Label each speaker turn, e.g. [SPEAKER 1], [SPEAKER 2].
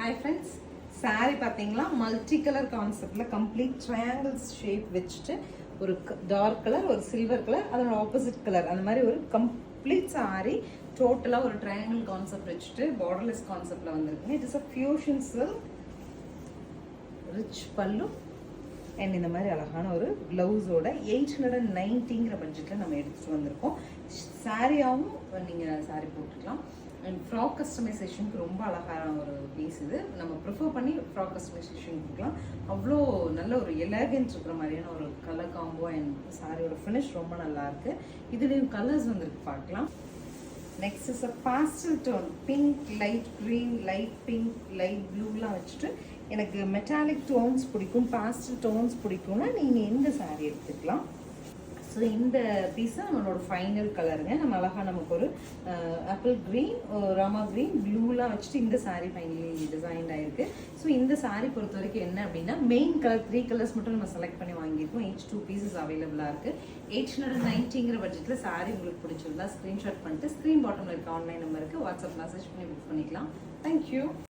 [SPEAKER 1] Hi friends, sorry பார்த்தீங்களா multi colour கான்செப்டில் complete triangles shape வச்சுட்டு ஒரு டார்க் கலர், ஒரு சில்வர் கலர், அதோட ஆப்போசிட் கலர், அந்த மாதிரி ஒரு கம்ப்ளீட் சாரி டோட்டலாக ஒரு ட்ரையாங்கிள் கான்செப்ட் வச்சுட்டு பார்டர்லெஸ் கான்செப்டில் வந்திருக்குங்க. It is a fusion silk, rich பல்லு அண்ட் இந்த மாதிரி அழகான ஒரு ப்ளவுஸோட 890ங்கிற பட்ஜெட்டில் நம்ம எடுத்துகிட்டு வந்திருக்கோம். சாரியாகவும் நீங்கள் சாரி போட்டுக்கலாம். அண்ட் ஃப்ராக் கஸ்டமைசேஷனுக்கு ரொம்ப அழகான ஒரு பீஸ் இது. நம்ம ப்ரிஃபர் பண்ணி ஃப்ராக் கஸ்டமைசேஷன் கொடுக்கலாம். அவ்வளோ நல்ல ஒரு எலகன்ட் இருக்கிற மாதிரியான ஒரு கலர் காம்போ அண்ட் சாரியோட ஃபினிஷ் ரொம்ப நல்லா இருக்கு. இதுலேயும் கலர்ஸ் வந்துருக்கு பார்க்கலாம். Next is a pastel tone, pink, light green, light பிங்க், லைட் ப்ளூலாம் வச்சுட்டு எனக்கு மெட்டாலிக் டோன்ஸ் பிடிக்கும், பாஸ்டல் டோன்ஸ் பிடிக்கும்னா நீங்கள் இந்த சாரீ எடுத்துக்கலாம். ஸோ இந்த பீஸை நம்மளோட ஃபைனல் கலருங்க. நம்ம அழகாக நமக்கு ஒரு ஆப்பிள் க்ரீன், ராமா க்ரீன், ப்ளூலாம் வச்சுட்டு இந்த சாரீ ஃபைனலி டிசைன்ட் ஆகிருக்கு. ஸோ இந்த சாரீ பொறுத்த வரைக்கும் என்ன அப்படின்னா மெயின் கலர் 3 கலர்ஸ் மட்டும் நம்ம செலக்ட் பண்ணி வாங்கியிருக்கோம். each 2 பீசஸ் அவைலபிளாக இருக்குது. 890ங்கிற பட்ஜெட்டில் சாரீ உங்களுக்கு பிடிச்சிருந்தா ஸ்க்ரீன்ஷாட் பண்ணிட்டு ஸ்க்ரீன் பாட்டமில் இருக்க ஆன்லைன் நம்பருக்கு வாட்ஸ்அப் மெசேஜ் பண்ணி புக் பண்ணிக்கலாம். தேங்க்யூ.